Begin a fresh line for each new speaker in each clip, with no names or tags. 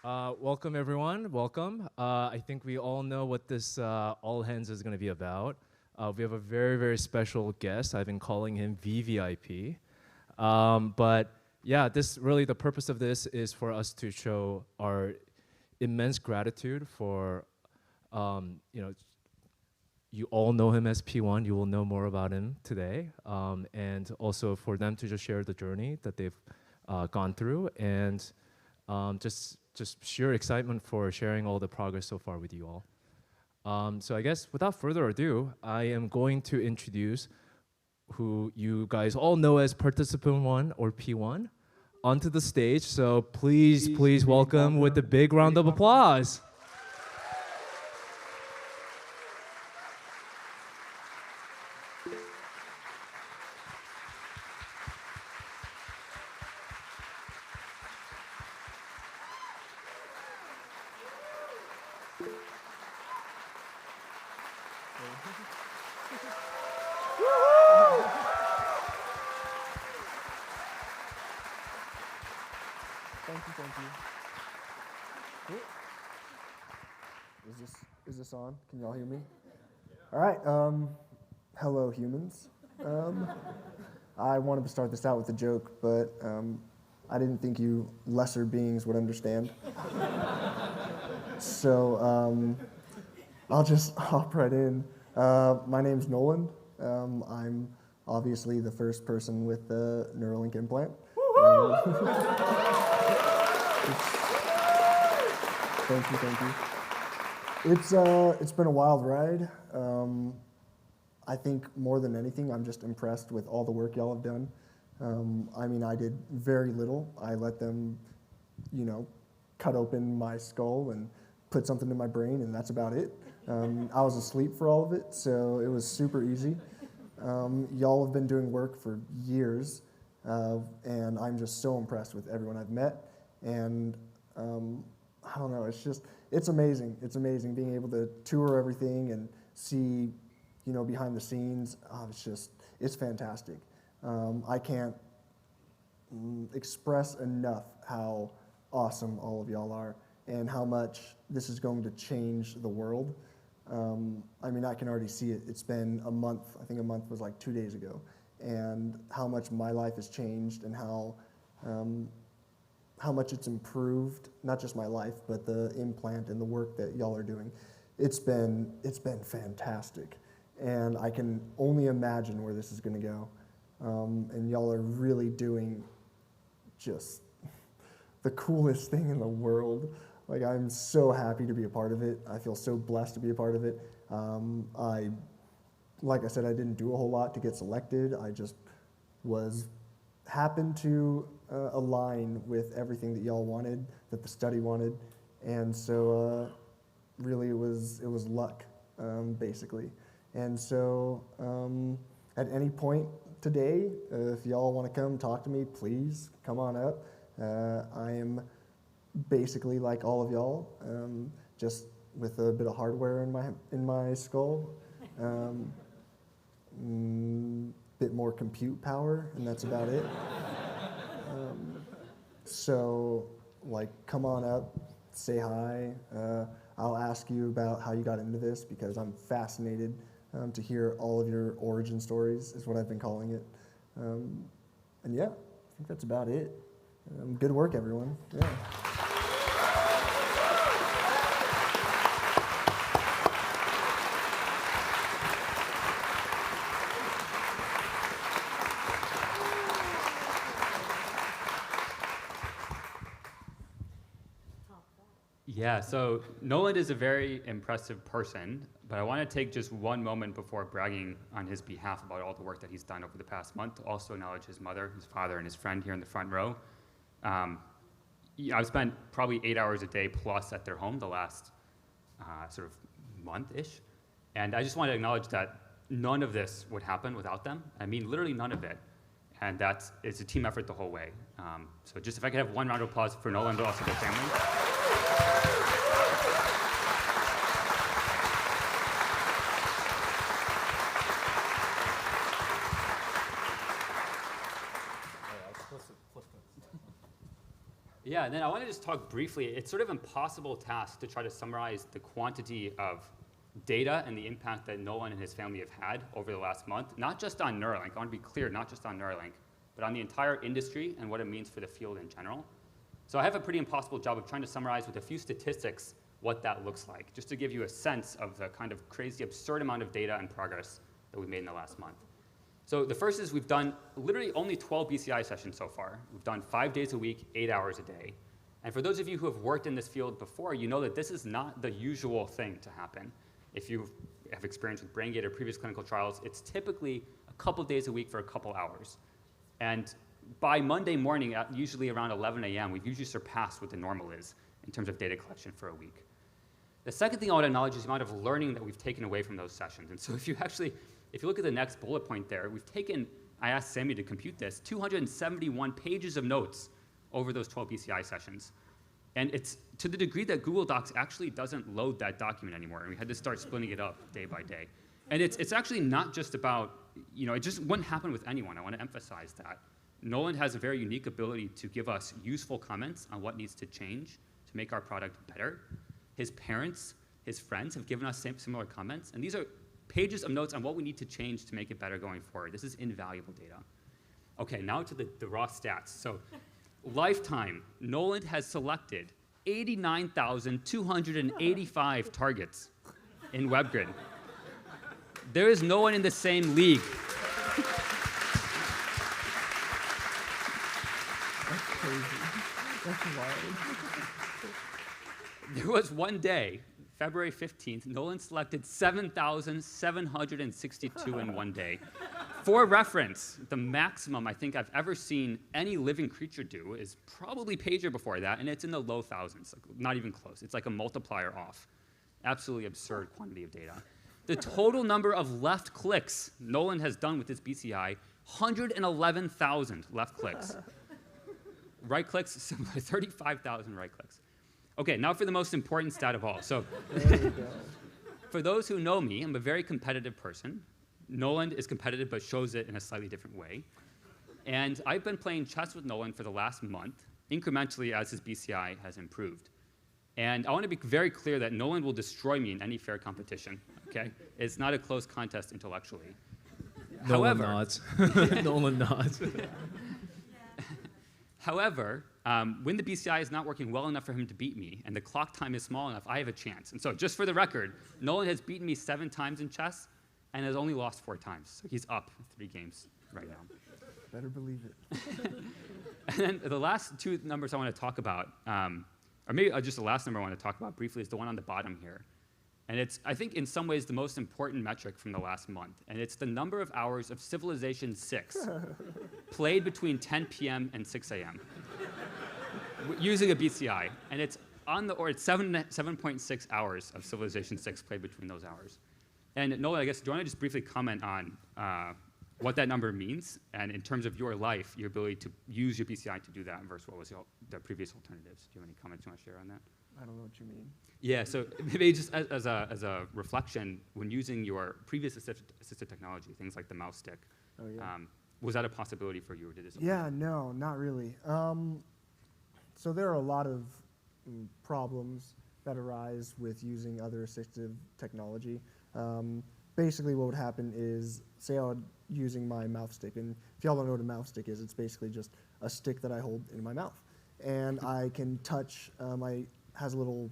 Welcome, everyone. Welcome. I think we all know what this All Hands is going to be about. We have a very, very special guest. I've been calling him VVIP. But yeah, the purpose of this is for us to show our immense gratitude for, you all know him as P1. You will know more about him today. And also for them to just share the journey that they've gone through and just sheer excitement for sharing all the progress so far with you all. So I guess without further ado, I am going to introduce who you guys all know as Participant 1 or P1 onto the stage. So please welcome with a big round of applause.
Thank you. Cool. Is this on? Can y'all hear me? All right. Hello, humans. I wanted to start this out with a joke, but I didn't think you lesser beings would understand. So I'll just hop right in. My name's Nolan. I'm obviously the first person with the Neuralink implant. Thank you. It's been a wild ride. I think more than anything, I'm just impressed with all the work y'all have done. I did very little. I let them, cut open my skull and put something in my brain, and that's about it. I was asleep for all of it, so it was super easy. Y'all have been doing work for years, and I'm just so impressed with everyone I've met. And I don't know, it's amazing. It's amazing being able to tour everything and see, behind the scenes. It's fantastic. I can't express enough how awesome all of y'all are and how much this is going to change the world. I can already see it. It's been a month. I think a month was like 2 days ago. And how much my life has changed and how much it's improved, not just my life, but the implant and the work that y'all are doing. It's been fantastic. And I can only imagine where this is gonna go. And y'all are really doing just the coolest thing in the world. Like, I'm so happy to be a part of it. I feel so blessed to be a part of it. Like I said, I didn't do a whole lot to get selected. I just happened to align with everything that y'all wanted, that the study wanted, and so really it was luck, basically. And so at any point today, if y'all want to come talk to me, please come on up. I am basically like all of y'all, just with a bit of hardware in my skull. Bit more compute power, and that's about it. So, come on up, say hi. I'll ask you about how you got into this because I'm fascinated to hear all of your origin stories, is what I've been calling it. And yeah, I think that's about it. Good work, everyone. Yeah.
Yeah, so Nolan is a very impressive person, but I want to take just one moment before bragging on his behalf about all the work that he's done over the past month to also acknowledge his mother, his father, and his friend here in the front row. I've spent probably 8 hours a day plus at their home the last sort of month-ish, and I just want to acknowledge that none of this would happen without them. I mean, literally none of it, and it's a team effort the whole way. So just if I could have one round of applause for Nolan, but also their family. Yeah, and then I want to just talk briefly. It's sort of impossible task to try to summarize the quantity of data and the impact that Nolan and his family have had over the last month, not just on Neuralink. I want to be clear, not just on Neuralink, but on the entire industry and what it means for the field in general. So I have a pretty impossible job of trying to summarize with a few statistics what that looks like, just to give you a sense of the kind of crazy, absurd amount of data and progress that we've made in the last month. So the first is we've done literally only 12 BCI sessions so far. We've done 5 days a week, 8 hours a day. And for those of you who have worked in this field before, you know that this is not the usual thing to happen. If you have experience with BrainGate or previous clinical trials, it's typically a couple days a week for a couple hours. And by Monday morning, at usually around 11 a.m., we've usually surpassed what the normal is in terms of data collection for a week. The second thing I want to acknowledge is the amount of learning that we've taken away from those sessions. And so if you look at the next bullet point there, I asked Sammy to compute this, 271 pages of notes over those 12 BCI sessions. And it's to the degree that Google Docs actually doesn't load that document anymore, and we had to start splitting it up day by day. And it's actually not just about, it just wouldn't happen with anyone. I want to emphasize that. Nolan has a very unique ability to give us useful comments on what needs to change to make our product better. His parents, his friends have given us similar comments, and these are pages of notes on what we need to change to make it better going forward. This is invaluable data. Okay, now to the raw stats. So lifetime, Nolan has selected 89,285 targets in WebGrid. There is no one in the same league.
That's crazy. That's wild.
There was one day, February 15th, Nolan selected 7,762 in one day. For reference, the maximum I think I've ever seen any living creature do is probably pager before that, and it's in the low thousands, not even close. It's like a multiplier off. Absolutely absurd quantity of data. The total number of left clicks Nolan has done with his BCI, 111,000 left clicks. Right clicks, similar, 35,000 right clicks. Okay, now for the most important stat of all. So, for those who know me, I'm a very competitive person. Nolan is competitive, but shows it in a slightly different way. And I've been playing chess with Nolan for the last month, incrementally as his BCI has improved. And I want to be very clear that Nolan will destroy me in any fair competition, okay? It's not a close contest intellectually.
Nolan nods. Nolan nods.
However, when the BCI is not working well enough for him to beat me, and the clock time is small enough, I have a chance. And so just for the record, Nolan has beaten me 7 times in chess, and has only lost 4 times. So he's up 3 games right now.
Better believe it.
And then the last 2 numbers I want to talk about, or maybe just the last number I want to talk about briefly is the one on the bottom here. And it's, I think, in some ways the most important metric from the last month. And it's the number of hours of Civilization 6 played between 10 p.m. and 6 a.m. using a BCI. And it's on the order, it's 7.6 hours of Civilization 6 played between those hours. And Nolan, I guess, do you want to just briefly comment on what that number means, and in terms of your life, your ability to use your BCI to do that versus what was the previous alternatives? Do you have any comments you want to share on that?
I don't know what you mean.
Yeah, so maybe just as a reflection, when using your previous assistive technology, things like the mouse stick, was that a possibility for you, or did this?
Yeah, no, not really. So there are a lot of problems that arise with using other assistive technology. Basically what would happen is, say I was using my mouth stick, and if y'all don't know what a mouth stick is, it's basically just a stick that I hold in my mouth. And I can touch, has a little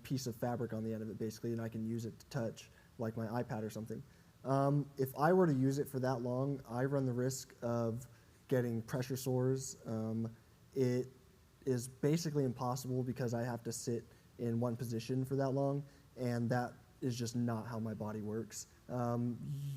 piece of fabric on the end of it basically, and I can use it to touch like my iPad or something. If I were to use it for that long, I run the risk of getting pressure sores. It is basically impossible because I have to sit in one position for that long, and that is just not how my body works.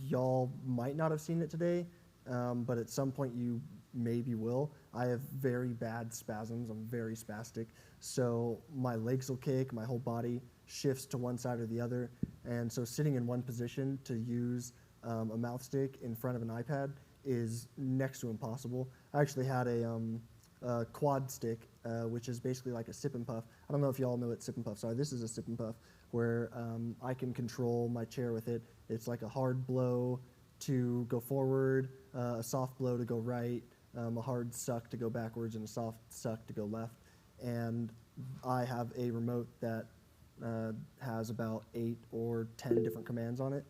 Y'all might not have seen it today, but at some point you maybe will. I have very bad spasms. I'm very spastic. So my legs will kick, my whole body shifts to one side or the other. And so sitting in one position to use a mouth stick in front of an iPad is next to impossible. I actually had a quad stick, which is basically like a sip and puff. I don't know if y'all know what sip and puffs are. This is a sip and puff where I can control my chair with it. It's like a hard blow to go forward, a soft blow to go right, a hard suck to go backwards, and a soft suck to go left. and I have a remote that has about 8 or 10 different commands on it,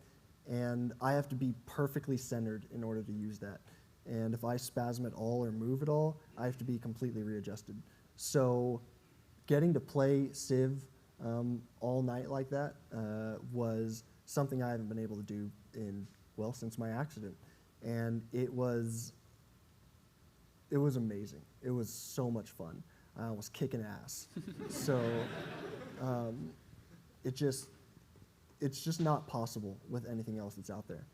and I have to be perfectly centered in order to use that. And if I spasm at all or move at all, I have to be completely readjusted. So getting to play Civ all night like that was something I haven't been able to do since my accident. And it was amazing. It was so much fun. I was kicking ass. So it's just not possible with anything else that's out there.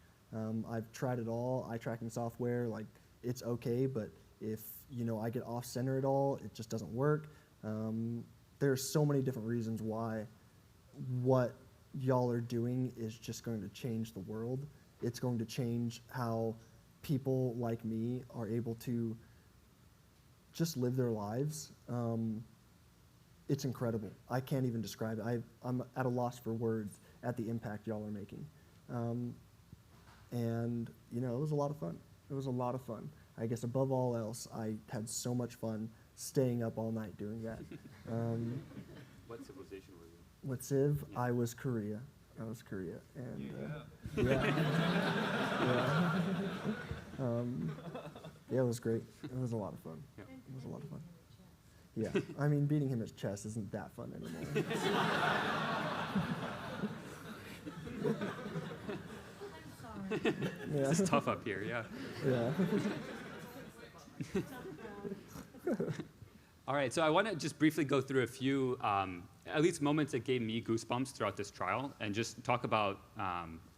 I've tried it all. Eye tracking software, like, it's okay, but if I get off center at all, it just doesn't work. There's so many different reasons why what y'all are doing is just going to change the world. It's going to change how people like me are able to just live their lives. It's incredible. I can't even describe it. I'm at a loss for words at the impact y'all are making. And it was a lot of fun. It was a lot of fun. I guess above all else, I had so much fun staying up all night doing that.
What civilization were you?
With Civ, I was Korea. And yeah, it was great. It was a lot of fun.
Yeah.
It was a lot of fun. Yeah, I mean, beating him at chess isn't that fun anymore. Yeah.
This is tough up here, yeah.
Yeah.
All right, so I want to just briefly go through a few, at least moments that gave me goosebumps throughout this trial, and just talk about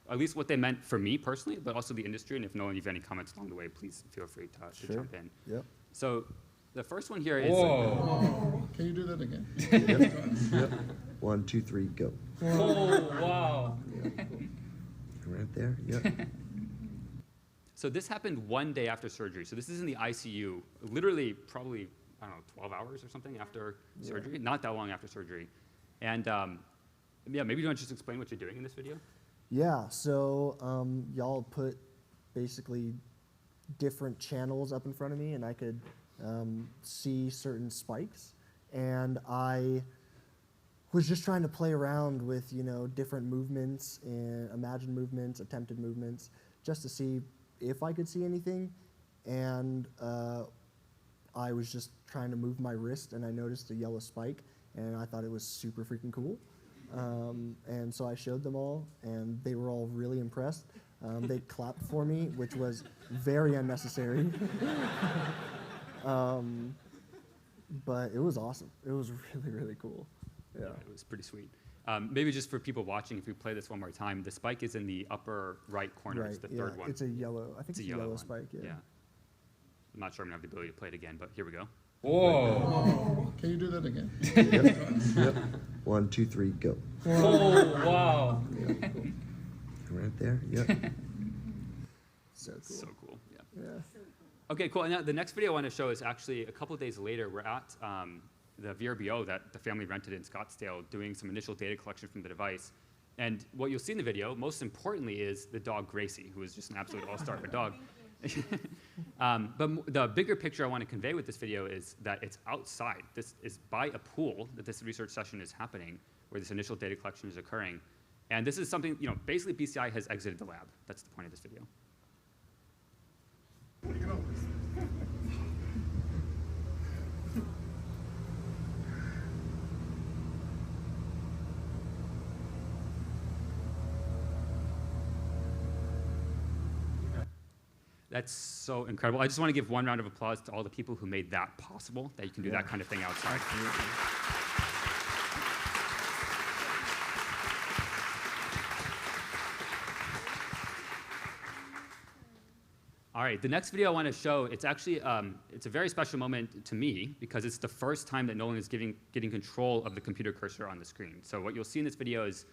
at least what they meant for me personally, but also the industry. And if no one have any comments along the way, please feel free to jump in.
Yep.
So the first one here is.
Whoa. Can you do that again?
Yep. 1, 2, 3, go.
Oh, wow.
Right there. Yep.
So this happened one day after surgery. So this is in the ICU, literally probably, I don't know, 12 hours or something after surgery, not that long after surgery. And yeah, maybe you want to just explain what you're doing in this video?
Yeah, so y'all put basically different channels up in front of me, and I could see certain spikes. And I was just trying to play around with, different movements, and imagined movements, attempted movements, just to see if I could see anything. And I was just trying to move my wrist, and I noticed a yellow spike, and I thought it was super freaking cool. And so I showed them all, and they were all really impressed. They clapped for me, which was very unnecessary. But it was awesome. It was really, really cool. Yeah.
It was pretty sweet. Maybe just for people watching, if we play this one more time, the spike is in the upper right corner.
Right,
It's the third one.
It's a yellow. I think it's a yellow
one.
spike. Yeah.
I'm not sure I'm going to have the ability to play it again, but here we go.
Whoa. Can you do that again?
Yep. 1, 2, 3, go.
Oh, wow.
Right there. Yep.
So cool.
So cool. Yeah.
Yeah.
Okay, cool. And now the next video I want to show is actually a couple of days later. We're at the VRBO that the family rented in Scottsdale doing some initial data collection from the device. And what you'll see in the video, most importantly, is the dog Gracie, who is just an absolute all-star of a dog. But the bigger picture I want to convey with this video is that it's outside. This is by a pool that this research session is happening, where this initial data collection is occurring. And this is something, basically BCI has exited the lab. That's the point of this video. That's so incredible. I just want to give one round of applause to all the people who made that possible, that you can do that kind of thing outside. All right, the next video I want to show, it's actually, it's a very special moment to me because it's the first time that Nolan is getting control of the computer cursor on the screen. So what you'll see in this video is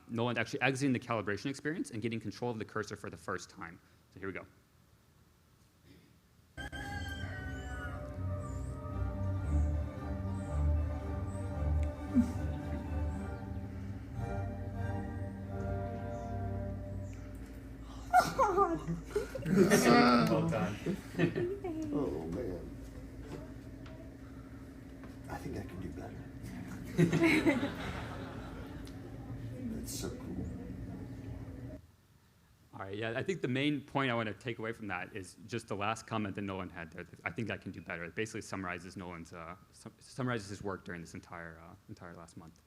Nolan actually exiting the calibration experience and getting control of the cursor for the first time. So here we go.
Well done. Oh man.
I think I can do better. That's so cool.
All right, yeah, I think the main point I want to take away from that is just the last comment that Nolan had there. I think I can do better. It basically summarizes summarizes his work during this entire last month.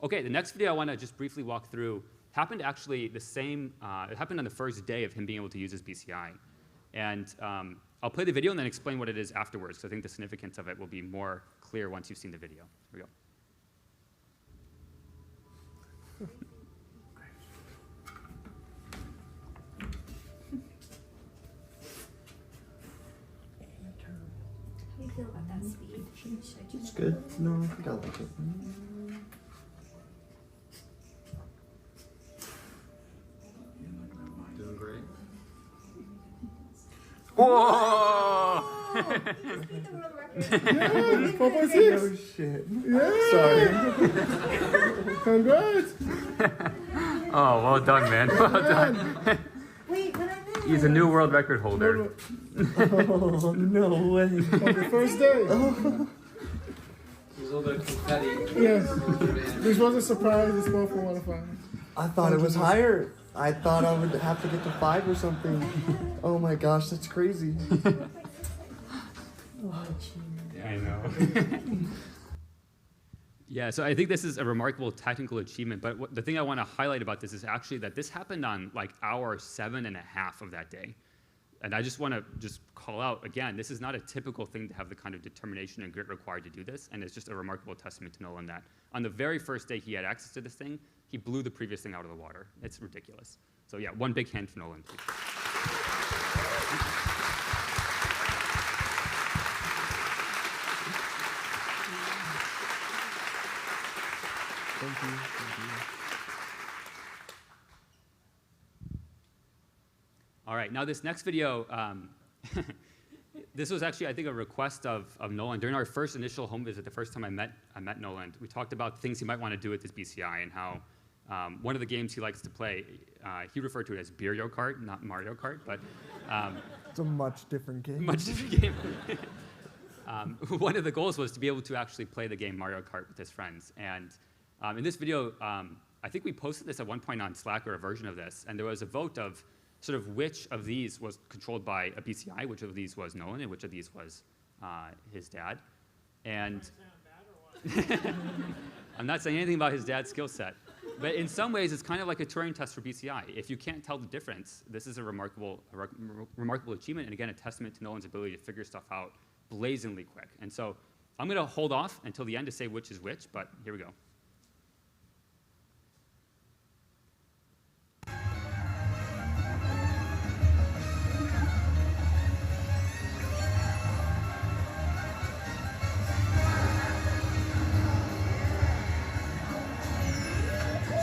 Okay, the next video I want to just briefly walk through happened actually the same, it happened on the first day of him being able to use his BCI. And I'll play the video and then explain what it is afterwards, because I think the significance of it will be more clear once you've seen the video. Here we go.
How do you feel about that speed? Should I
It's good. No, I think I like it.
Doing great.
Whoa!
You just beat the world record.
Yeah,
Oh
4.6.
shit.
Yeah.
Sorry.
Congrats.
Oh, well done, man. Well done.
Wait, but I missed.
He's a new world record holder.
Oh, no way.
On the first day.
There's a little bit of confetti.
Yes. This was a surprise. It's 4 for 1 of 5.
I thought it was higher. I thought I would have to get to 5 or something. Oh my gosh, that's crazy.
Yeah, I know. Yeah, so I think this is a remarkable technical achievement, but the thing I want to highlight about this is actually that this happened on like hour 7.5 of that day. And I just want to call out, again, this is not a typical thing to have the kind of determination and grit required to do this, and it's just a remarkable testament to Nolan that on the very first day he had access to this thing, he blew the previous thing out of the water. It's ridiculous. So yeah, one big hand for Nolan, please.
Thank you. Thank you.
All right, now this next video, this was actually, I think, a request of Nolan. During our first initial home visit, the first time I met Nolan, we talked about things he might want to do with his BCI and how one of the games he likes to play, he referred to it as Beerio Kart, not Mario Kart, but
It's a much different game.
much different game. One of the goals was to be able to actually play the game Mario Kart with his friends. And in this video, I think we posted this at one point on Slack, or a version of this, and there was a vote of sort of which of these was controlled by a BCI, which of these was Nolan, and which of these was his dad. And I'm not saying anything about his dad's skill set, but in some ways, it's kind of like a Turing test for BCI. If you can't tell the difference, this is a remarkable achievement, and again, a testament to Nolan's ability to figure stuff out blazingly quick. And so I'm going to hold off until the end to say which is which, but here we go.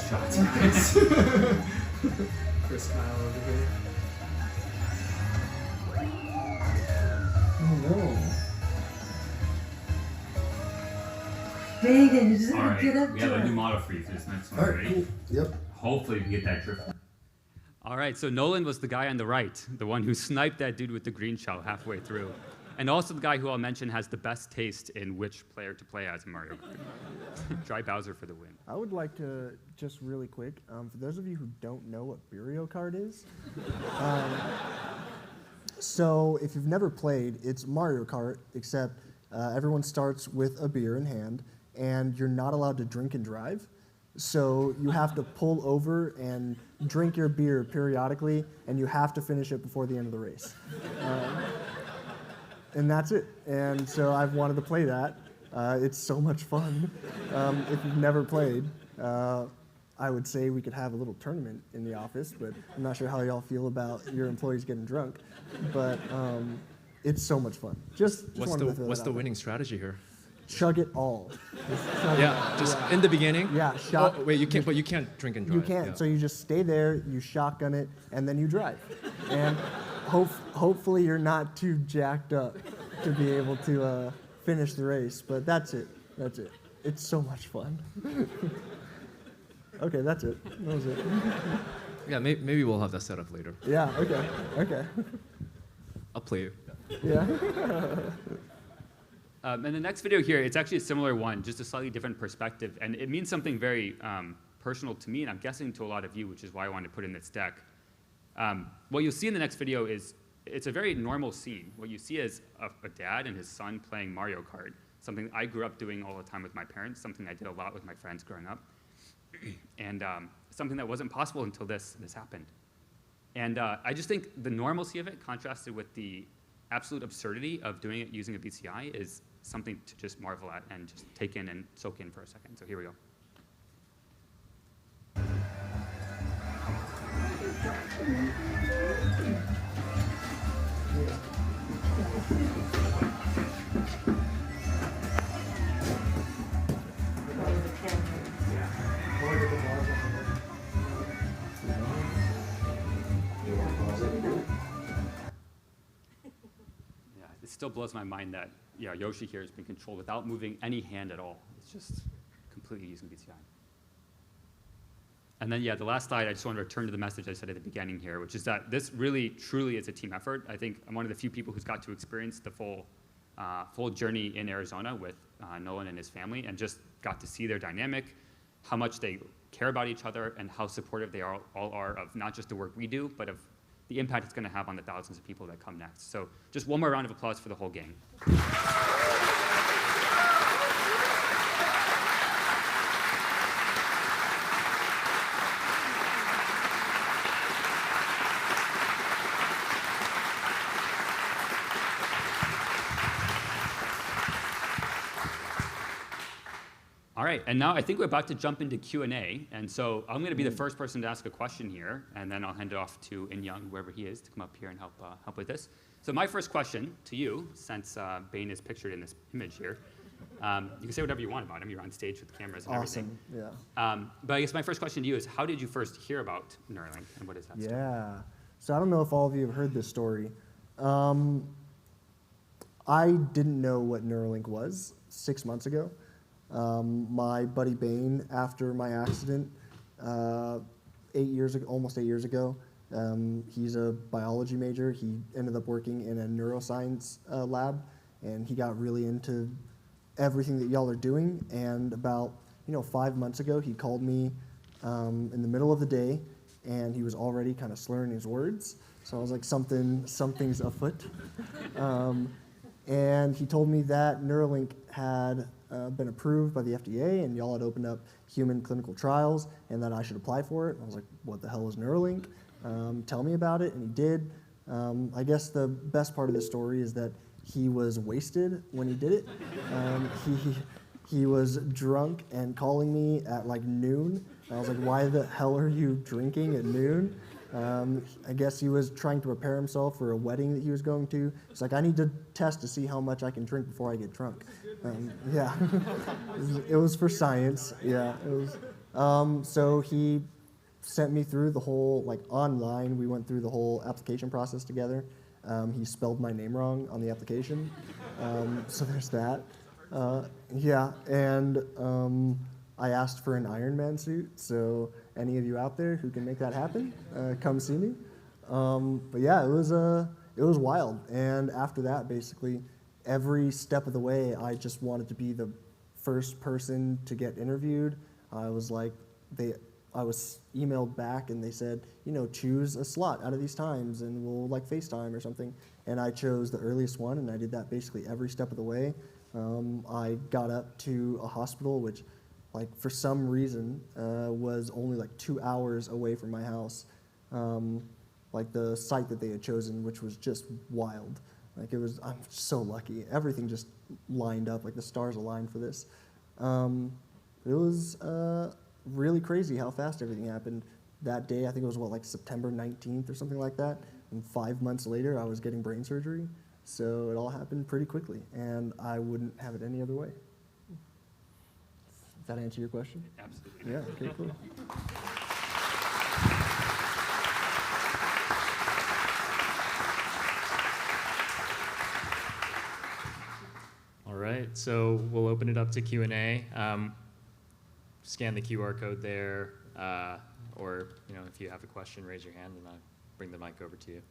Shots, guys. Chris Kyle over here.
Oh no.
Dang it, you just
All
have
right,
to get up
we
to
have a new
it.
model for you for this next one.
All right,
Ready?
cool. Yep.
Hopefully we can get that drift. All right, so Nolan was the guy on the right, the one who sniped that dude with the green shell halfway through. And also the guy who I'll mention has the best taste in which player to play as in Mario Kart. Try Bowser for the win.
I would like to just really quick, for those of you who don't know what Beerio Kart is, so if you've never played, it's Mario Kart, except everyone starts with a beer in hand, and you're not allowed to drink and drive. So you have to pull over and drink your beer periodically, and you have to finish it before the end of the race. And that's it. And so I've wanted to play that. It's so much fun. If you've never played, I would say we could have a little tournament in the office, but I'm not sure how y'all feel about your employees getting drunk. But it's so much fun. Just
What's
wanted
the
to throw
what's
that
the
out
winning strategy here?
there. Chug it all. Just chug
Yeah,
it.
just
Yeah.
in the beginning.
Yeah, shot.
Oh, wait, you can't. But you can't drink and drive.
You can't.
Yeah.
So you just stay there, you shotgun it, and then you drive. And hopefully you're not too jacked up to be able to finish the race. But that's it. That's it. It's so much fun. Okay, that's it. That was it.
Yeah, maybe we'll have that set up later.
Yeah. Okay. Okay.
I'll play it.
Yeah.
And the next video here, it's actually a similar one, just a slightly different perspective. And it means something very personal to me, and I'm guessing to a lot of you, which is why I wanted to put in this deck. What you'll see in the next video is, it's a very normal scene. What you see is a dad and his son playing Mario Kart, something I grew up doing all the time with my parents, something I did a lot with my friends growing up, and something that wasn't possible until this happened. And I just think the normalcy of it contrasted with the absolute absurdity of doing it using a BCI is something to just marvel at and just take in and soak in for a second. So here we go. It still blows my mind that Yoshi here has been controlled without moving any hand at all. It's just completely using BCI. And then, the last slide, I just want to return to the message I said at the beginning here, which is that this really, truly is a team effort. I think I'm one of the few people who's got to experience the full journey in Arizona with Nolan and his family, and just got to see their dynamic, how much they care about each other, and how supportive they all are of not just the work we do, but of the impact it's going to have on the thousands of people that come next. So just one more round of applause for the whole gang. All right, and now I think we're about to jump into Q&A, and so I'm going to be the first person to ask a question here, and then I'll hand it off to In Young, wherever he is, to come up here and help with this. So my first question to you, since Bain is pictured in this image here, you can say whatever you want about him. You're on stage with the cameras and everything.
Awesome, yeah.
But I guess my first question to you is, how did you first hear about Neuralink, and what is that story?
Yeah, so I don't know if all of you have heard this story. I didn't know what Neuralink was 6 months ago. My buddy Bain, after my accident 8 years ago, almost 8 years ago, he's a biology major. He ended up working in a neuroscience lab, and he got really into everything that y'all are doing. And about 5 months ago, he called me in the middle of the day, and he was already kind of slurring his words. So I was like, something's afoot. And he told me that Neuralink had been approved by the FDA, and y'all had opened up human clinical trials, and that I should apply for it. I was like, what the hell is Neuralink? Tell me about it, and he did. I guess the best part of the story is that he was wasted when he did it. He was drunk and calling me at like noon. And I was like, why the hell are you drinking at noon? I guess he was trying to prepare himself for a wedding that he was going to. It's like, I need to test to see how much I can drink before I get drunk. Yeah, it was for science. Yeah, it was. So he sent me through the whole, online, we went through the whole application process together. He spelled my name wrong on the application. So there's that. Yeah, and I asked for an Iron Man suit, so any of you out there who can make that happen, come see me. But yeah, it was wild. And after that, basically, every step of the way, I just wanted to be the first person to get interviewed. I was emailed back, and they said, choose a slot out of these times, and we'll FaceTime or something. And I chose the earliest one, and I did that basically every step of the way. I got up to a hospital, which, for some reason, was only 2 hours away from my house. The site that they had chosen, which was just wild. I'm so lucky. Everything just lined up, the stars aligned for this. It was really crazy how fast everything happened. That day, I think it was September 19th or something like that. And 5 months later, I was getting brain surgery. So it all happened pretty quickly, and I wouldn't have it any other way. Does that answer your question?
Absolutely.
Yeah, okay, cool.
All right, so we'll open it up to Q&A. Scan the QR code there, or if you have a question, raise your hand, and I'll bring the mic over to you.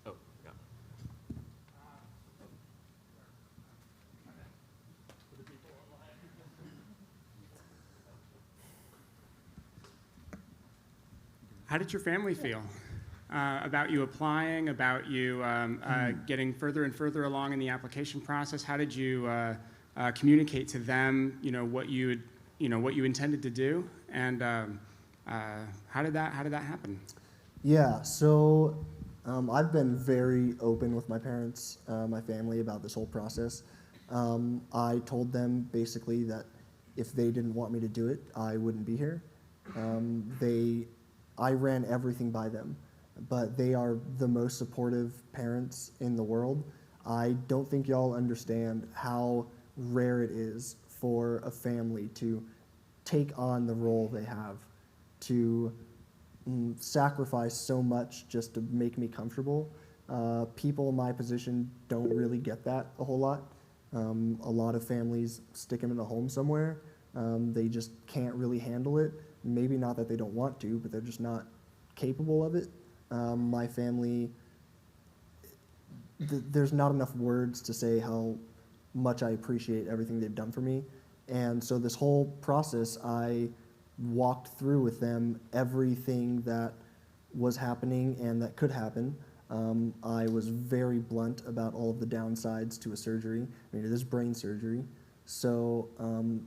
Oh, yeah.
how did your family feel about you applying, about you getting further and further along in the application process? How did you communicate to them, what you intended to do, and how did that happen?
Yeah, so I've been very open with my parents, my family, about this whole process. I told them basically that if they didn't want me to do it, I wouldn't be here. I ran everything by them, but they are the most supportive parents in the world. I don't think y'all understand how rare it is for a family to take on the role they have, to sacrifice so much just to make me comfortable. People in my position don't really get that a whole lot. A lot of families stick them in a home somewhere. They just can't really handle it. Maybe not that they don't want to, but they're just not capable of it. My family, there's not enough words to say how much I appreciate everything they've done for me. And so this whole process, I walked through with them everything that was happening and that could happen. I was very blunt about all of the downsides to a surgery. I mean, it is brain surgery. So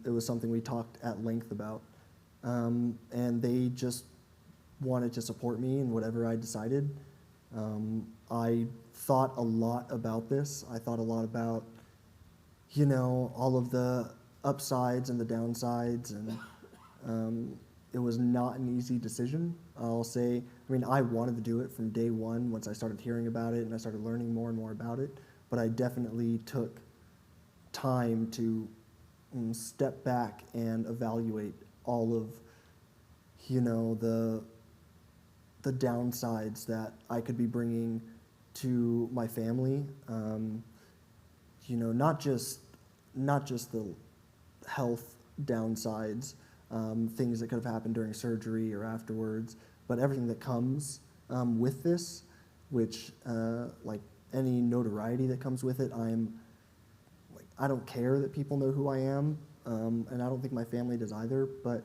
it was something we talked at length about. And they just wanted to support me in whatever I decided. I thought a lot about this. I thought a lot about, all of the upsides and the downsides, and it was not an easy decision. I'll say, I wanted to do it from day one once I started hearing about it and I started learning more and more about it, but I definitely took time to step back and evaluate all of, the downsides that I could be bringing to my family. Not just the health downsides, things that could have happened during surgery or afterwards, but everything that comes with this, which like any notoriety that comes with it, I don't care that people know who I am, and I don't think my family does either, but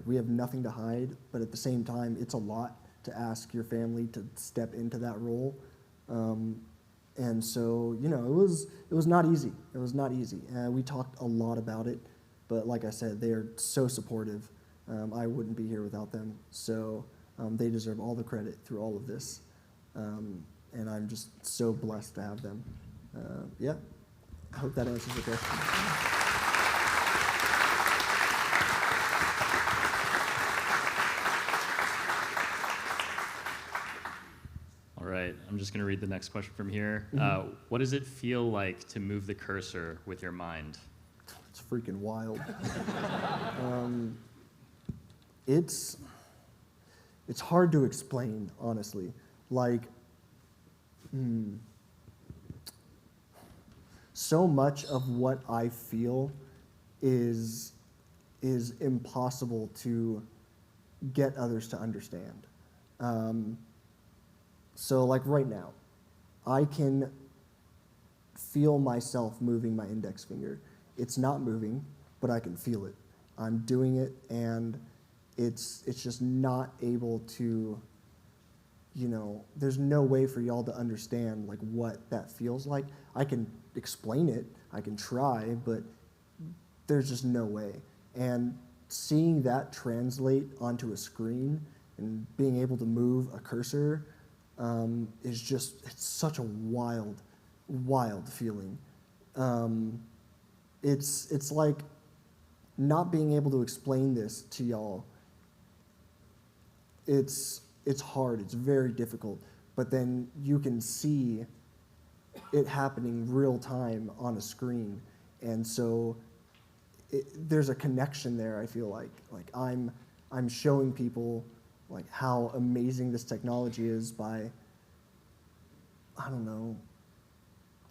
we have nothing to hide, but at the same time, it's a lot to ask your family to step into that role. And so, it was not easy. It was not easy. We talked a lot about it, but like I said, they are so supportive. I wouldn't be here without them. So they deserve all the credit through all of this. And I'm just so blessed to have them. Yeah, I hope that answers the question.
All right, I'm just going to read the next question from here. What does it feel like to move the cursor with your mind?
It's freaking wild. It's hard to explain, honestly. So much of what I feel is impossible to get others to understand. So right now, I can feel myself moving my index finger. It's not moving, but I can feel it. I'm doing it, and it's just not able to, there's no way for y'all to understand what that feels like. I can explain it, I can try, but there's just no way. And seeing that translate onto a screen and being able to move a cursor it's such a wild, wild feeling. It's like not being able to explain this to y'all. It's hard, it's very difficult, but then you can see it happening real time on a screen, and so there's a connection there. I feel like I'm showing people how amazing this technology is by, I don't know,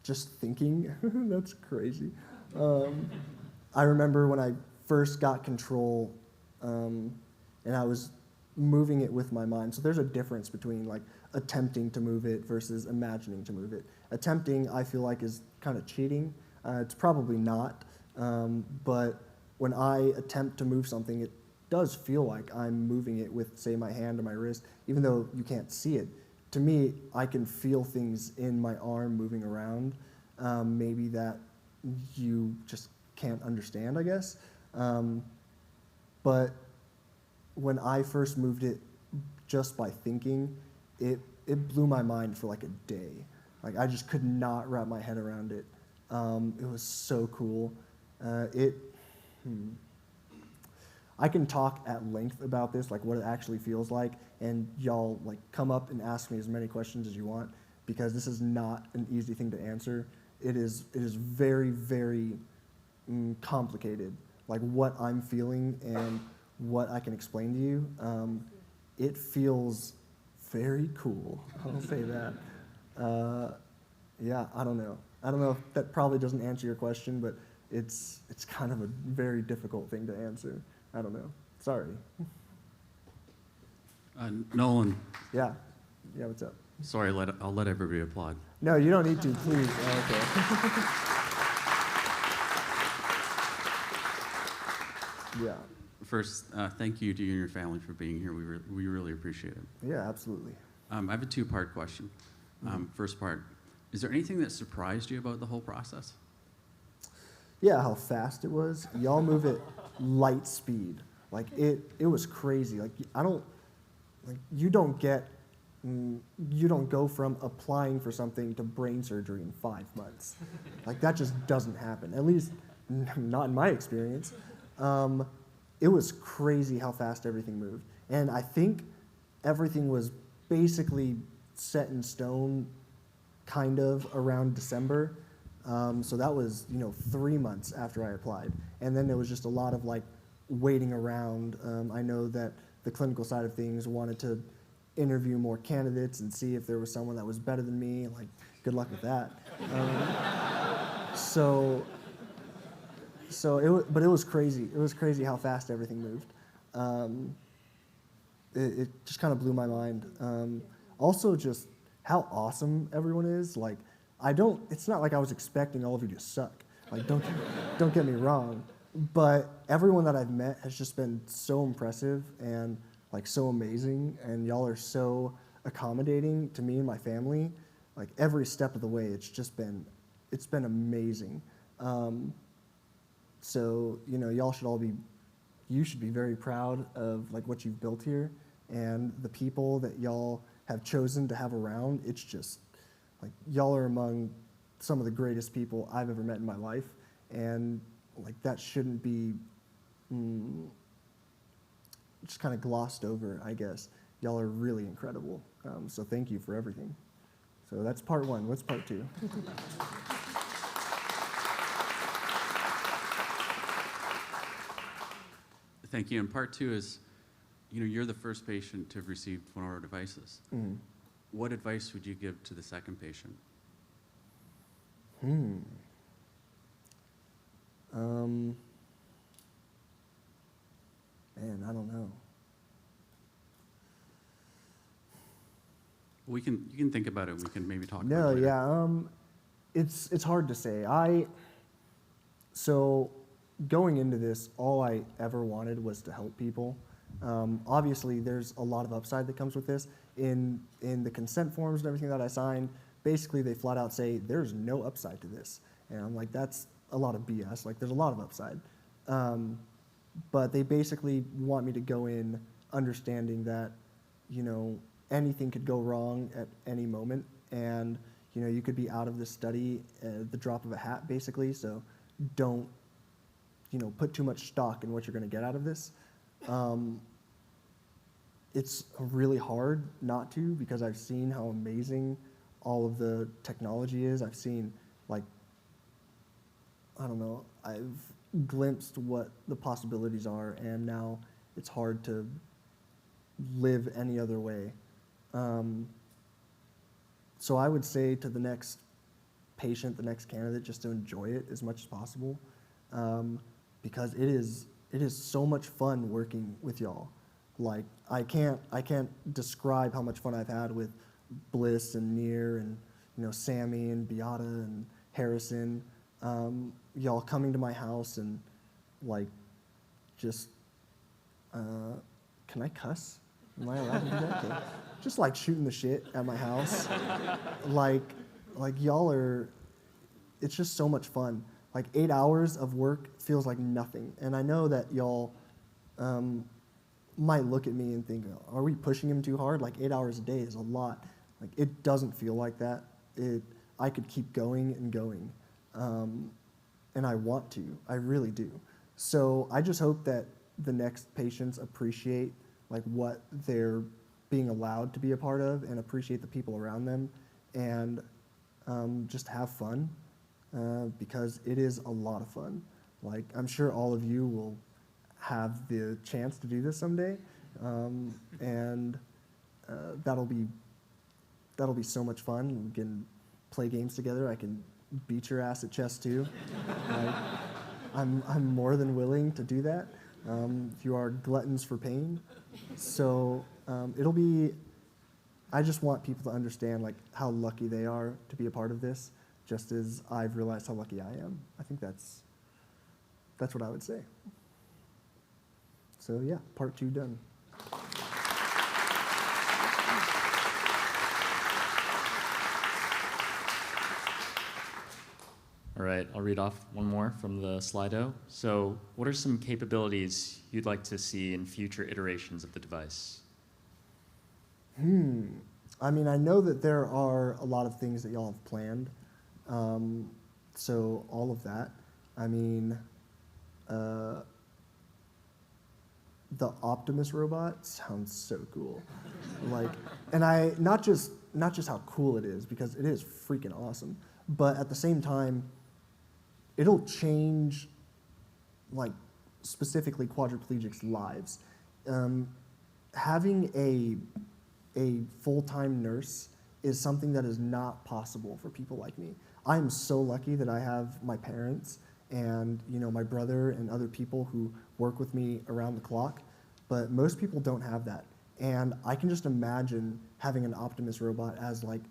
just thinking. That's crazy. I remember when I first got control, and I was moving it with my mind. So there's a difference between attempting to move it versus imagining to move it. Attempting, I feel like, is kind of cheating. It's probably not, but when I attempt to move something, does feel like I'm moving it with, say, my hand or my wrist, even though you can't see it. To me, I can feel things in my arm moving around, maybe that you just can't understand, I guess. But when I first moved it just by thinking, it blew my mind for like a day. Like I just could not wrap my head around it. It was so cool. I can talk at length about this, like what it actually feels like, and y'all like come up and ask me as many questions as you want, because this is not an easy thing to answer. It is very, very complicated, like what I'm feeling and what I can explain to you. It feels very cool, I'll say that. Yeah, I don't know. I don't know if that probably doesn't answer your question, but it's kind of a very difficult thing to answer. I don't know. Sorry.
Nolan,
Yeah. Yeah, what's up?
sorry, I'll let everybody applaud.
No, you don't need to, please. Oh, okay. Yeah.
First, thank you to you and your family for being here. We really appreciate it.
Yeah, absolutely.
I have a two-part question. First part, is there anything that surprised you about the whole process?
Yeah, how fast it was. Y'all move at light speed. Like it was crazy. Like you don't go from applying for something to brain surgery in 5 months. Like that just doesn't happen. At least not in my experience. It was crazy how fast everything moved. And I think everything was basically set in stone kind of around December. So that was, 3 months after I applied. And then there was just a lot of like waiting around. I know that the clinical side of things wanted to interview more candidates and see if there was someone that was better than me. Like, good luck with that. But it was crazy. It was crazy how fast everything moved. It just kind of blew my mind. Also, just how awesome everyone is. Like, it's not like I was expecting all of you to suck. Like, don't get me wrong. But everyone that I've met has just been so impressive and like so amazing, and y'all are so accommodating to me and my family. Like every step of the way, it's been amazing. So y'all you should be very proud of like what you've built here, and the people that y'all have chosen to have around. It's just like y'all are among some of the greatest people I've ever met in my life, and like that shouldn't be just kind of glossed over, I guess. Y'all are really incredible. So thank you for everything. So that's part one. What's part two?
Thank you. And part two is, you're the first patient to have received one of our devices.
Mm.
What advice would you give to the second patient?
Man, I don't know.
You can think about it. We can maybe talk about
No,
it later.
yeah. It's hard to say. So going into this, all I ever wanted was to help people. Obviously, there's a lot of upside that comes with this. In the consent forms and everything that I signed, basically they flat out say there's no upside to this, and I'm like, that's a lot of BS. Like, there's a lot of upside, but they basically want me to go in understanding that anything could go wrong at any moment, and you could be out of this study at the drop of a hat, basically. So don't put too much stock in what you're going to get out of this. It's really hard not to, because I've seen how amazing all of the technology is. I've seen, like, I don't know, I've glimpsed what the possibilities are, and now it's hard to live any other way. So I would say to the next patient, the next candidate, just to enjoy it as much as possible, because it is so much fun working with y'all. Like, I can't describe how much fun I've had with Bliss and Near and Sammy and Beata and Harrison. Y'all coming to my house and like just can I cuss? Am I allowed to do that? Okay. Just like shooting the shit at my house. like y'all are, it's just so much fun. Like 8 hours of work feels like nothing. And I know that y'all might look at me and think, are we pushing him too hard? Like 8 hours a day is a lot. Like it doesn't feel like that. I could keep going and going. And I want to, I really do. So I just hope that the next patients appreciate like what they're being allowed to be a part of and appreciate the people around them and just have fun because it is a lot of fun. Like I'm sure all of you will have the chance to do this someday, and that'll be so much fun. We can play games together. I can beat your ass at chess too. Like, I'm more than willing to do that. If you are gluttons for pain, so it'll be. I just want people to understand like how lucky they are to be a part of this, just as I've realized how lucky I am. I think that's what I would say. So yeah, part 2 done.
All right, I'll read off one more from the Slido. So what are some capabilities you'd like to see in future iterations of the device?
I mean, I know that there are a lot of things that y'all have planned. So all of that. I mean, the Optimus robot sounds so cool. Like, and not just how cool it is, because it is freaking awesome, but at the same time, it'll change, like, specifically quadriplegics' lives. Having a full-time nurse is something that is not possible for people like me. I'm so lucky that I have my parents and my brother and other people who work with me around the clock, but most people don't have that. And I can just imagine having an Optimus robot as like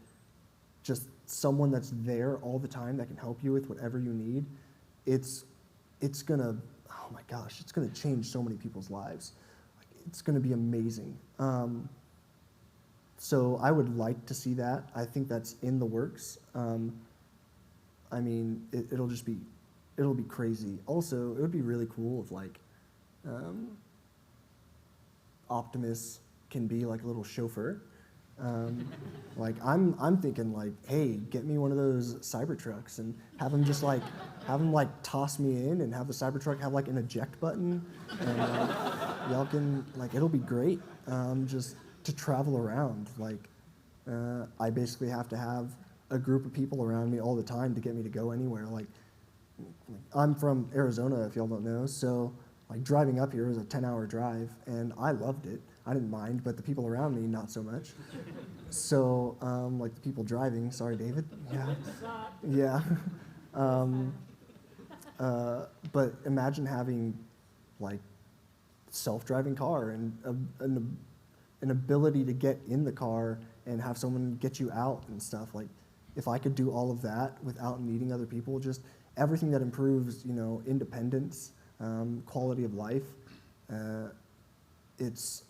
just someone that's there all the time that can help you with whatever you need. It's gonna, oh my gosh, it's gonna change so many people's lives. It's gonna be amazing. So I would like to see that. I think that's in the works. I mean, it'll be crazy. Also, it would be really cool if like Optimus can be like a little chauffeur. Like I'm thinking like, hey, get me one of those Cybertrucks and have him toss me in and have the Cybertruck have like an eject button, and y'all can like it'll be great just to travel around. Like I basically have to have a group of people around me all the time to get me to go anywhere. Like I'm from Arizona, if y'all don't know, so like driving up here was a 10-hour drive, and I loved it. I didn't mind, but the people around me, not so much. So, like the people driving, sorry, David. Yeah. But imagine having like self-driving car and an ability to get in the car and have someone get you out and stuff. Like, if I could do all of that without needing other people, just everything that improves, independence, quality of life.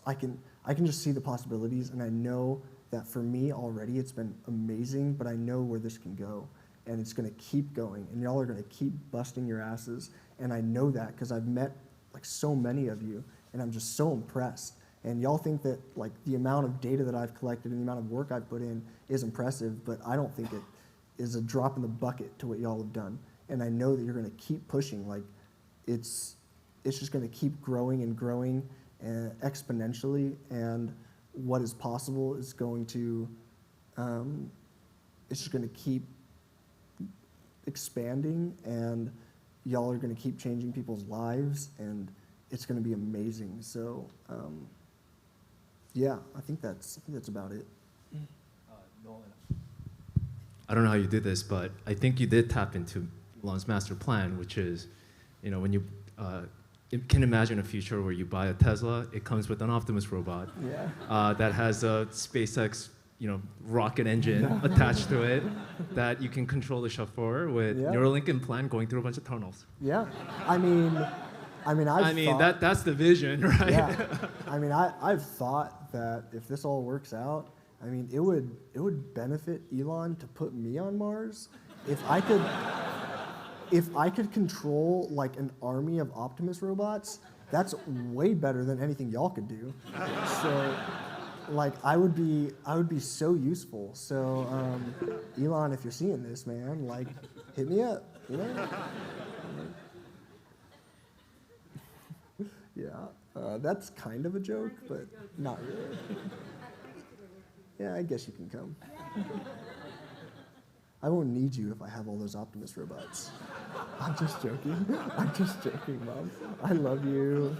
I can just see the possibilities, and I know that for me already it's been amazing, but I know where this can go, and it's going to keep going, and y'all are going to keep busting your asses, and I know that because I've met like so many of you, and I'm just so impressed. And y'all think that like the amount of data that I've collected and the amount of work I've put in is impressive, but I don't think it is a drop in the bucket to what y'all have done. And I know that you're going to keep pushing. Like it's just going to keep growing and growing exponentially, and what is possible is going to it's just going to keep expanding, and y'all are going to keep changing people's lives, and it's going to be amazing. So yeah, I think that's about it.
Nolan, I don't know how you did this, but I think you did tap into Elon's master plan, which is, when you can imagine a future where you buy a Tesla, it comes with an Optimus robot that has a SpaceX, rocket engine attached to it that you can control the chauffeur with Neuralink implant going through a bunch of tunnels.
Yeah, I mean, I mean,
that's the vision, right?
Yeah. I mean, I've thought that if this all works out, I mean, it would benefit Elon to put me on Mars if I could control like an army of Optimus robots. That's way better than anything y'all could do. So, like, I would be so useful. So, Elon, if you're seeing this, man, like, hit me up. You know? Yeah, that's kind of a joke, but not really. Yeah, I guess you can come. I won't need you if I have all those Optimus robots. I'm just joking. I'm just joking, Mom. I love you.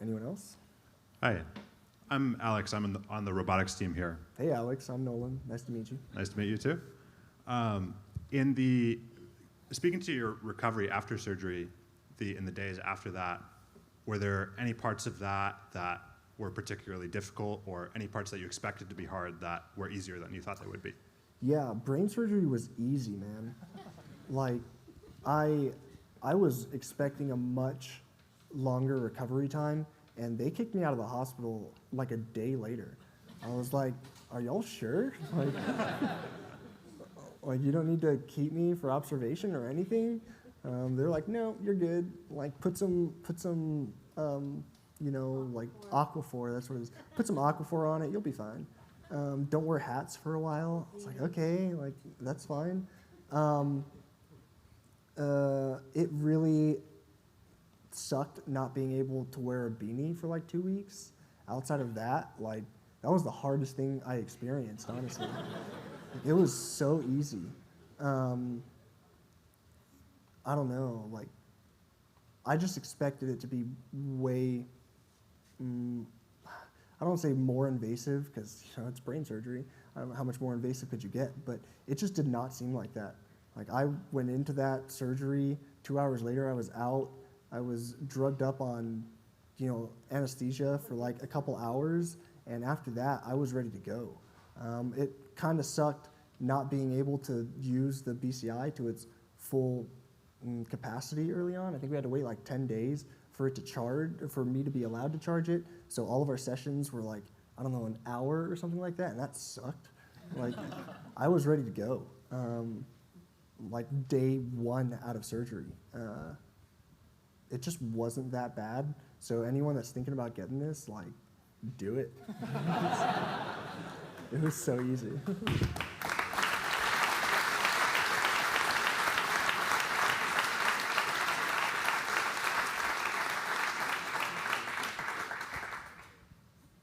Anyone else?
Hi, I'm Alex. I'm on the robotics team here.
Hey, Alex. I'm Nolan. Nice to meet you.
Nice to meet you too. Speaking to your recovery after surgery, in the days after that, were there any parts of that were particularly difficult, or any parts that you expected to be hard that were easier than you thought they would be?
Yeah, brain surgery was easy, man. Like, I was expecting a much longer recovery time, and they kicked me out of the hospital like a day later. I was like, are y'all sure? Like you don't need to keep me for observation or anything? They're like, no, you're good. Like, put some like Aquaphor, that's what it is. Put some Aquaphor on it, you'll be fine. Don't wear hats for a while. It's like, okay, like, that's fine. It really sucked not being able to wear a beanie for like 2 weeks. Outside of that, like, that was the hardest thing I experienced, honestly. It was so easy. I don't know, like, I just expected it to be way, I don't want to say more invasive, because it's brain surgery. I don't know how much more invasive could you get, but it just did not seem like that. Like, I went into that surgery, 2 hours later I was out. I was drugged up on, anesthesia for like a couple hours, and after that I was ready to go. It kind of sucked not being able to use the BCI to its full capacity early on. I think we had to wait like 10 days for it to charge, for me to be allowed to charge it. So all of our sessions were like, I don't know, an hour or something like that, and that sucked. Like, I was ready to go. Like day 1 out of surgery. It just wasn't that bad. So anyone that's thinking about getting this, like, do it. It was so easy.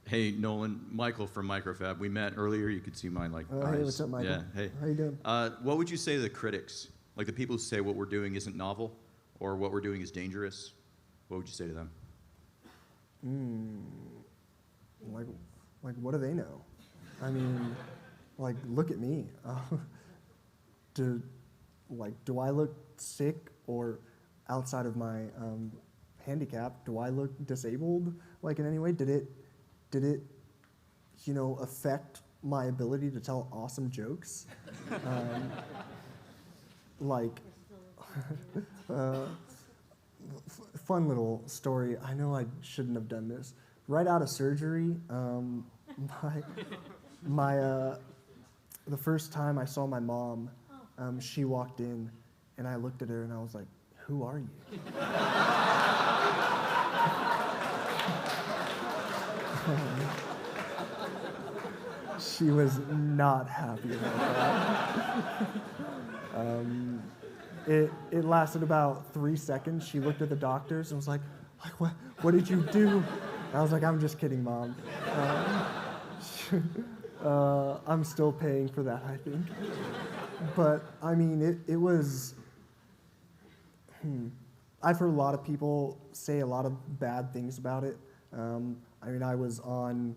Hey, Nolan, Michael from Microfab. We met earlier. You could see my eyes.
Hey, what's up, Michael?
Yeah, hey.
How you doing?
What would you say to the critics, like the people who say what we're doing isn't novel or what we're doing is dangerous? What would you say to them?
Like, what do they know? I mean, like, look at me. Do I look sick, or outside of my handicap, do I look disabled, like, in any way? Did it affect my ability to tell awesome jokes? Fun little story. I know I shouldn't have done this. Right out of surgery, the first time I saw my mom, she walked in, and I looked at her and I was like, "Who are you?" She was not happy about that. It lasted about 3 seconds. She looked at the doctors and was like, what did you do? And I was like, I'm just kidding, Mom. I'm still paying for that, I think. But, I mean, it was... I've heard a lot of people say a lot of bad things about it. I mean, I was on,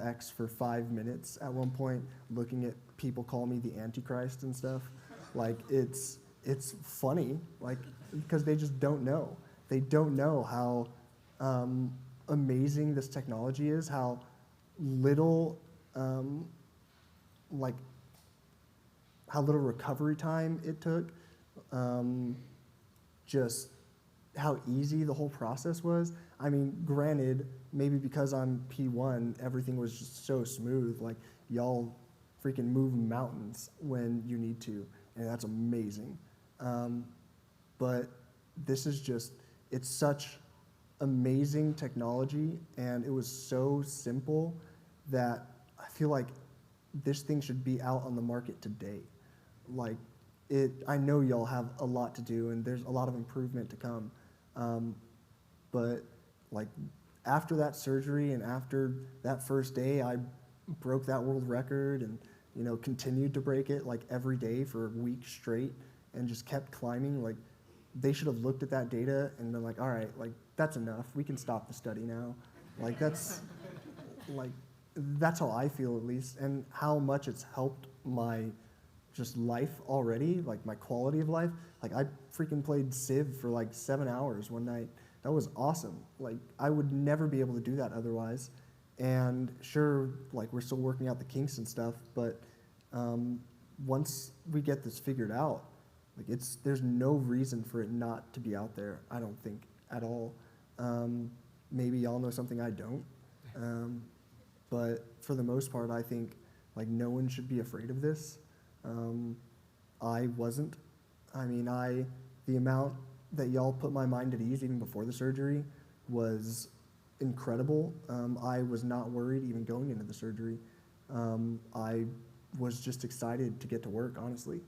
X for 5 minutes at one point, looking at people call me the Antichrist and stuff. Like, it's funny, like, because they just don't know. They don't know how amazing this technology is, how little, how little recovery time it took, just how easy the whole process was. I mean, granted, maybe because I'm P1, everything was just so smooth. Like, y'all freaking move mountains when you need to, and that's amazing. But this is just, it's such amazing technology, and it was so simple that I feel like this thing should be out on the market today. Like, I know y'all have a lot to do, and there's a lot of improvement to come. But like, after that surgery and after that first day, I broke that world record and, you know, continued to break it like every day for a week straight and just kept climbing. Like, they should have looked at that data and been like, all right, like, that's enough. We can stop the study now. Like, that's how I feel, at least, and how much it's helped my just life already, like my quality of life. Like, I freaking played Civ for like 7 hours one night. That was awesome. Like, I would never be able to do that otherwise. And sure, like, we're still working out the kinks and stuff, but once we get this figured out, like, there's no reason for it not to be out there, I don't think, at all. Maybe y'all know something I don't. But for the most part, I think, like, no one should be afraid of this. I wasn't. I mean, the amount that y'all put my mind at ease even before the surgery was incredible. I was not worried even going into the surgery. I was just excited to get to work, honestly.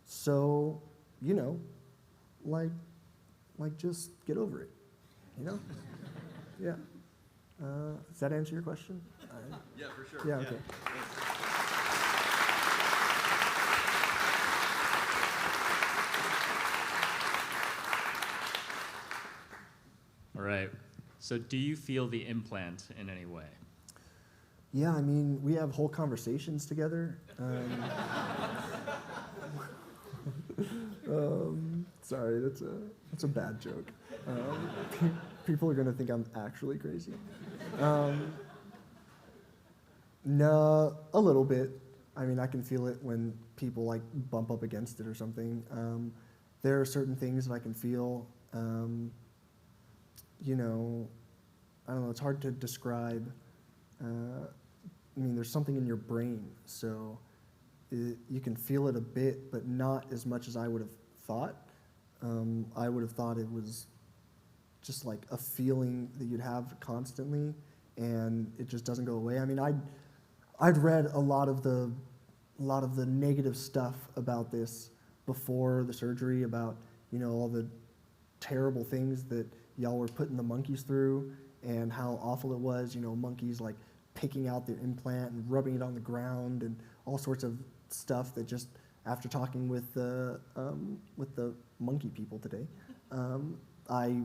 So, you know, like just get over it, you know? Yeah. Does that answer your question?
Yeah, for sure.
Yeah, okay.
All right. So do you feel the implant in any way?
Yeah, I mean, we have whole conversations together. Sorry, that's a bad joke. People are gonna think I'm actually crazy. No, a little bit. I mean, I can feel it when people like bump up against it or something. There are certain things that I can feel. You know, I don't know. It's hard to describe. I mean, there's something in your brain, so you can feel it a bit, but not as much as I would have thought. I would have thought it was just like a feeling that you'd have constantly, and it just doesn't go away. I mean, I'd read a lot of the negative stuff about this before the surgery, about, you know, all the terrible things that y'all were putting the monkeys through and how awful it was, you know, monkeys like picking out their implant and rubbing it on the ground and all sorts of stuff that just, after talking with the monkey people today, I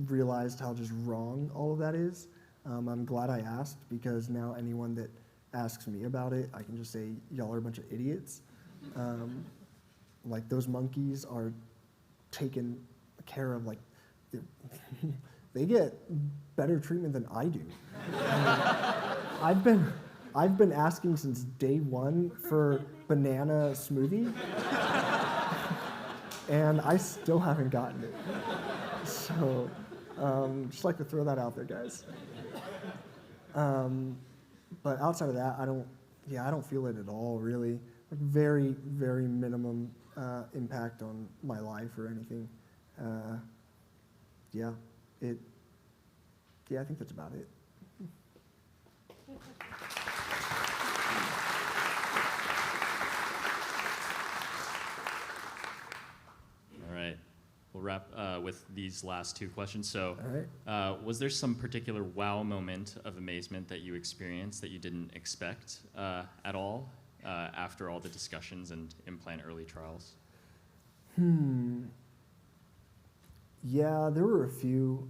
realized how just wrong all of that is. I'm glad I asked, because now anyone that asks me about it, I can just say, y'all are a bunch of idiots. Like, those monkeys are taken care of, like, they get better treatment than I do. I've been asking since day one for banana smoothie, and I still haven't gotten it. So, just like to throw that out there, guys. But outside of that, I don't feel it at all, really. Like, very, very minimum impact on my life or anything. I think that's about it.
All right. We'll wrap with these last two questions. So,
All right.
was there some particular wow moment of amazement that you experienced that you didn't expect at all after all the discussions and implant early trials?
Yeah, there were a few.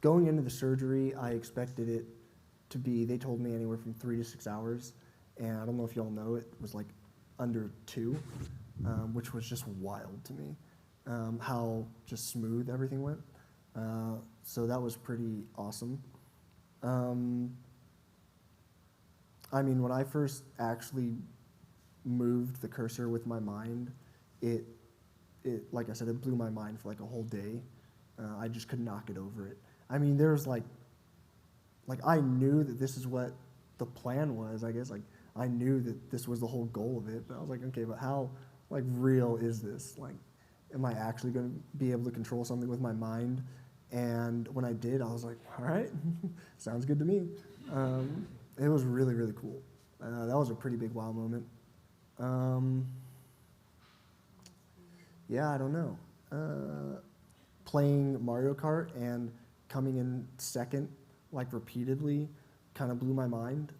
Going into the surgery, I expected it to be, they told me anywhere from 3 to 6 hours. And I don't know if y'all know, it was like under 2, which was just wild to me, how just smooth everything went. So that was pretty awesome. I mean, when I first actually moved the cursor with my mind, it like I said, it blew my mind for like a whole day. I just could not get over it. I mean, there's like I knew that this is what the plan was, I guess. Like, I knew that this was the whole goal of it, but I was like, okay, but how, like, real is this? Like, am I actually going to be able to control something with my mind? And when I did, I was like, all right, sounds good to me. It was really, really cool. That was a pretty big wow moment. Yeah, I don't know. Playing Mario Kart and coming in second, like, repeatedly, kind of blew my mind.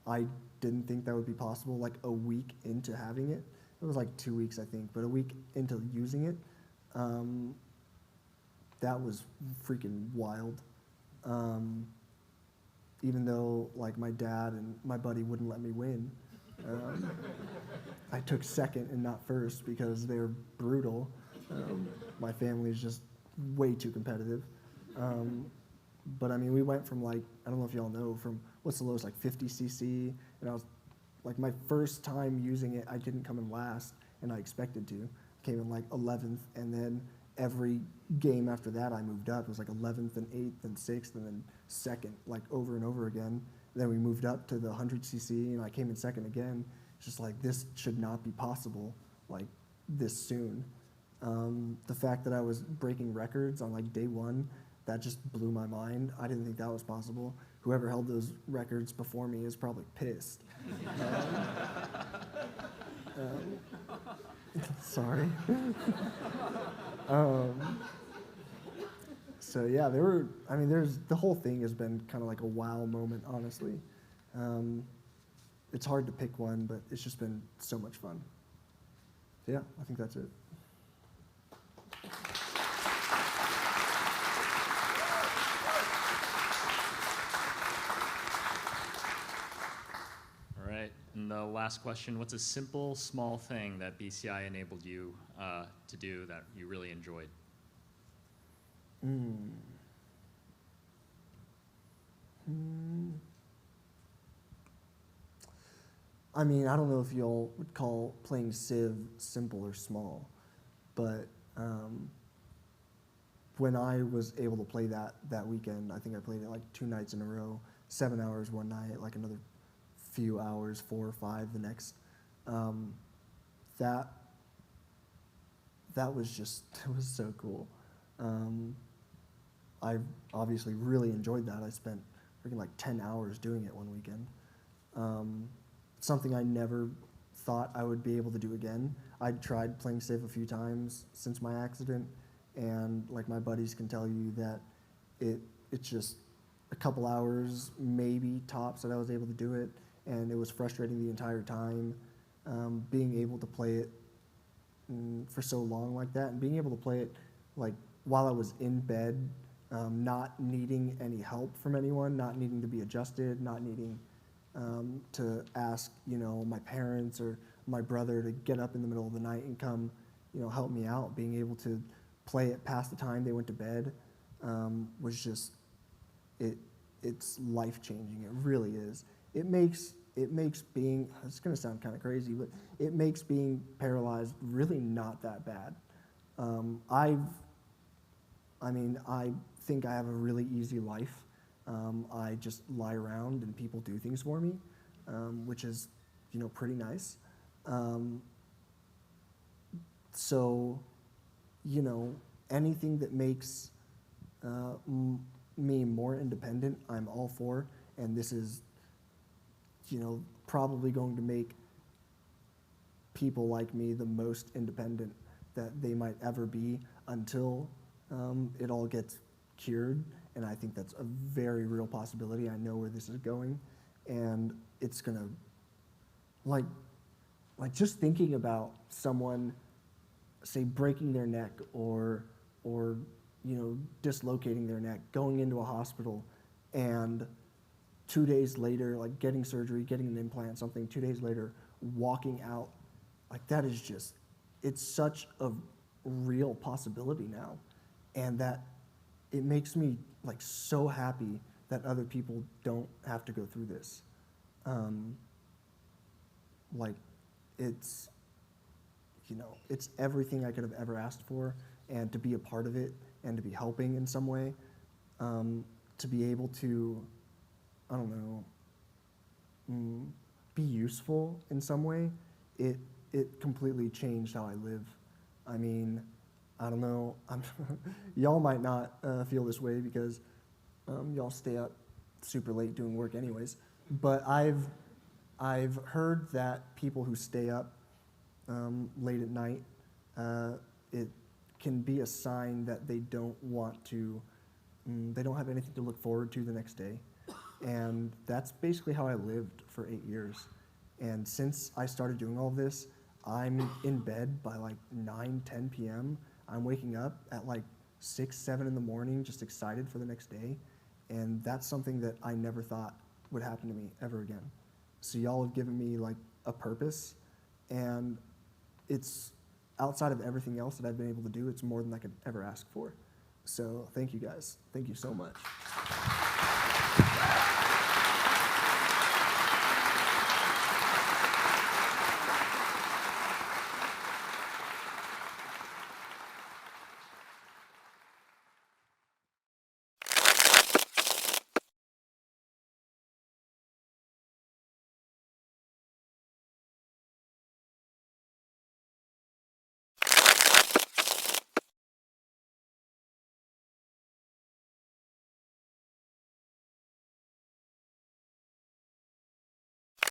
I didn't think that would be possible, like, a week into having it. It was like 2 weeks, I think, but a week into using it, that was freaking wild. Even though, like, my dad and my buddy wouldn't let me win. I took second and not first because they're brutal. My family is just way too competitive. But I mean, we went from, like, I don't know if y'all know, from what's the lowest, like 50 cc, and I was, like, my first time using it, I didn't come in last, and I expected to. Came in like 11th, and then every game after that I moved up. It was like 11th and 8th and 6th, and then second, like, over and over again. Then we moved up to the 100 cc, and I came in second again. It's just like, this should not be possible, like, this soon. The fact that I was breaking records on, like, day one, that just blew my mind. I didn't think that was possible. Whoever held those records before me is probably pissed. Sorry. So yeah, the whole thing has been kind of like a wow moment, honestly. It's hard to pick one, but it's just been so much fun. Yeah, I think that's it.
All right, and the last question, what's a simple, small thing that BCI enabled you to do that you really enjoyed?
I mean, I don't know if y'all would call playing Civ simple or small, but when I was able to play that weekend, I think I played it like 2 nights in a row, 7 hours one night, like another few hours, 4 or 5 the next. That was just, it was so cool. I obviously really enjoyed that. I spent freaking like 10 hours doing it one weekend. Something I never thought I would be able to do again. I'd tried playing Civ a few times since my accident, and like my buddies can tell you that it's just a couple hours, maybe tops, that I was able to do it, and it was frustrating the entire time. Being able to play it for so long like that, and being able to play it like while I was in bed, not needing any help from anyone, not needing to be adjusted, not needing to ask, my parents or my brother to get up in the middle of the night and come, help me out. Being able to play it past the time they went to bed was just, it's life-changing. It really is. It makes being, it's going to sound kind of crazy, but it makes being paralyzed really not that bad. I think I have a really easy life. I just lie around and people do things for me, which is, pretty nice. So, anything that makes me more independent, I'm all for. And this is, probably going to make people like me the most independent that they might ever be until it all gets cured. And I think that's a very real possibility. I know where this is going, and it's gonna, like just thinking about someone, say, breaking their neck or dislocating their neck, going into a hospital, and 2 days later, like getting surgery, getting an implant, something, 2 days later, walking out, like that is just, it's such a real possibility now, and that it makes me like so happy that other people don't have to go through this. like it's, it's everything I could have ever asked for, and to be a part of it and to be helping in some way, to be able to, I don't know, be useful in some way, it completely changed how I live. I mean, I don't know, y'all might not feel this way because y'all stay up super late doing work anyways, but I've heard that people who stay up late at night, it can be a sign that they don't want to, they don't have anything to look forward to the next day. And that's basically how I lived for 8 years. And since I started doing all this, I'm in bed by like 9, 10 p.m. I'm waking up at like 6, 7 in the morning, just excited for the next day. And that's something that I never thought would happen to me ever again. So y'all have given me like a purpose, and it's outside of everything else that I've been able to do, it's more than I could ever ask for. So thank you guys. Thank you so much.